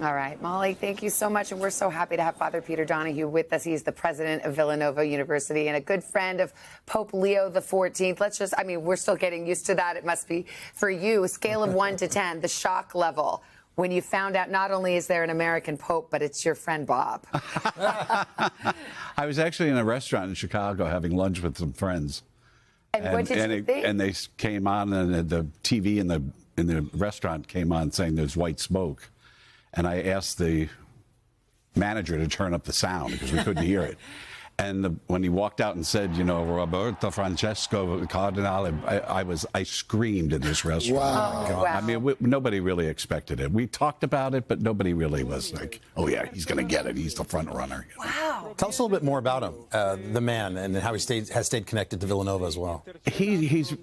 All right, Molly, thank you so much. And we're so happy to have Father Peter Donohue with us. He's the president of Villanova University and a good friend of Pope Leo XIV. We're still getting used to that. It must be for you. A scale of 1 to 10, the shock level when you found out not only is there an American Pope, but it's your friend Bob. I was actually in a restaurant in Chicago having lunch with some friends. And what did you think? And they came on, and the TV in the restaurant came on saying there's white smoke. And I asked the manager to turn up the sound because we couldn't hear it. And when he walked out and said, Roberto Francesco Cardinale, I screamed in this restaurant. Wow. I mean, nobody really expected it. We talked about it, but nobody really was like, oh, yeah, he's going to get it. He's the front runner. Wow. Tell us a little bit more about him, the man, and how he has stayed connected to Villanova as well.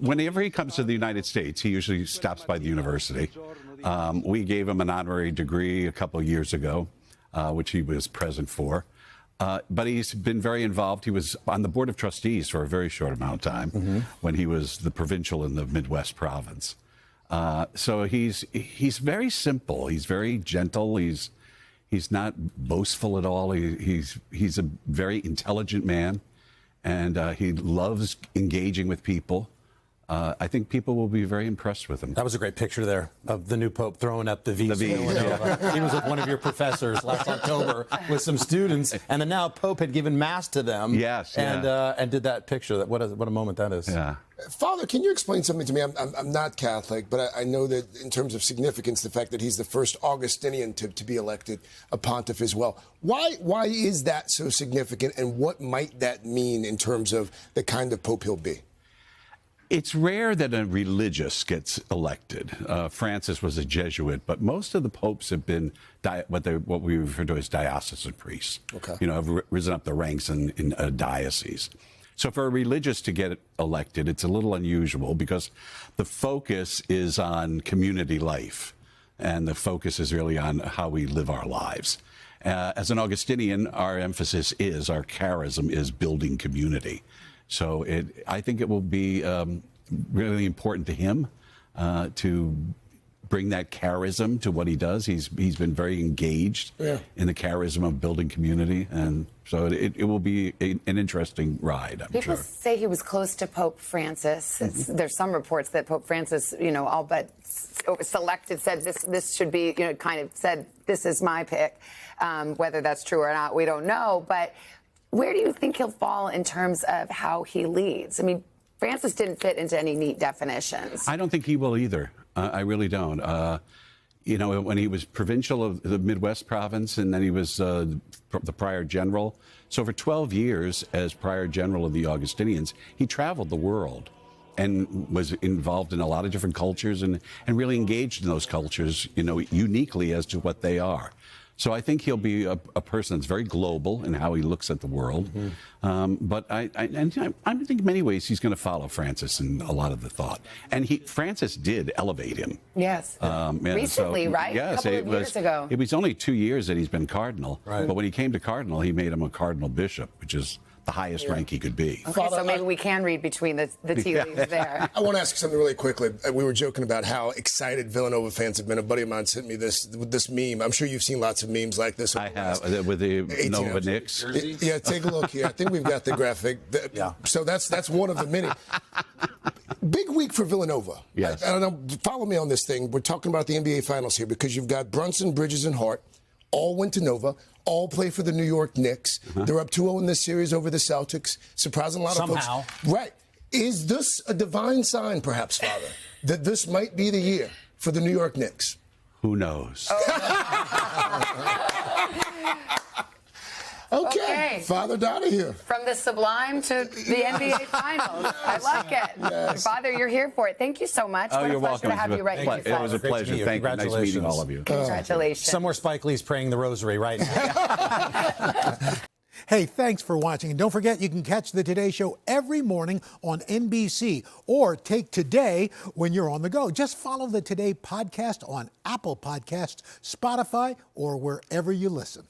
Whenever he comes to the United States, he usually stops by the university. We gave him an honorary degree a couple of years ago, which he was present for. But he's been very involved. He was on the Board of Trustees for a very short amount of time when he was the provincial in the Midwest province. So he's very simple. He's very gentle. He's not boastful at all. He's a very intelligent man, and he loves engaging with people. I think people will be very impressed with him. That was a great picture there of the new Pope throwing up the V's. Yeah. He was with one of your professors last October with some students, and then now Pope had given Mass to them. Yes, and did that picture. What a moment that is. Yeah. Father, can you explain something to me? I'm not Catholic, but I know that in terms of significance, the fact that he's the first Augustinian to be elected a pontiff as well. Why is that so significant, and what might that mean in terms of the kind of Pope he'll be? It's rare that a religious gets elected. Francis was a Jesuit, but most of the popes have been what we refer to as diocesan priests. Okay. Have risen up the ranks in a diocese. So for a religious to get elected, it's a little unusual because the focus is on community life, and the focus is really on how we live our lives. As an Augustinian, our emphasis is, our charism is building community. So I think it will be really important to him to bring that charism to what he does. He's been very engaged in the charism of building community, and so it will be an interesting ride, I'm sure. People say he was close to Pope Francis. There's some reports that Pope Francis, all but selected, said this should be, kind of said, this is my pick. Whether that's true or not, we don't know. But where do you think he'll fall in terms of how he leads? I mean, Francis didn't fit into any neat definitions. I don't think he will either. I really don't. When he was provincial of the Midwest province, and then he was the prior general. So for 12 years as prior general of the Augustinians, he traveled the world and was involved in a lot of different cultures and really engaged in those cultures, uniquely as to what they are. So I think he'll be a person that's very global in how he looks at the world. But I think in many ways he's going to follow Francis in a lot of the thought. And Francis did elevate him. Yes. Recently, right? Yes. A couple of years ago. It was only 2 years that he's been cardinal. Right. But when he came to cardinal, he made him a cardinal bishop, which is the highest rank he could be. Okay, Father, so maybe we can read between the tea leaves there. I want to ask you something really quickly. We were joking about how excited Villanova fans have been. A buddy of mine sent me this meme. I'm sure you've seen lots of memes like this. I have, with the Nova Knicks. Yeah, take a look here. I think we've got the graphic. So that's one of the many. Big week for Villanova. Yes. I don't know, follow me on this thing. We're talking about the NBA Finals here because you've got Brunson, Bridges, and Hart. All went to Nova, all play for the New York Knicks. They're up 2-0 in this series over the Celtics, surprising a lot of folks. Right. Is this a divine sign, perhaps, Father, that this might be the year for the New York Knicks? Who knows? Okay. Father Donohue. From the sublime to the NBA Finals. I like it. Yes. Father, you're here for it. Thank you so much. Oh, what you're a pleasure welcome. to have you right here. It was a pleasure. Thank you. Nice meeting all of you. Congratulations. Somewhere Spike Lee's praying the rosary right now. Hey, thanks for watching. And don't forget, you can catch the Today Show every morning on NBC or take Today when you're on the go. Just follow the Today podcast on Apple Podcasts, Spotify, or wherever you listen.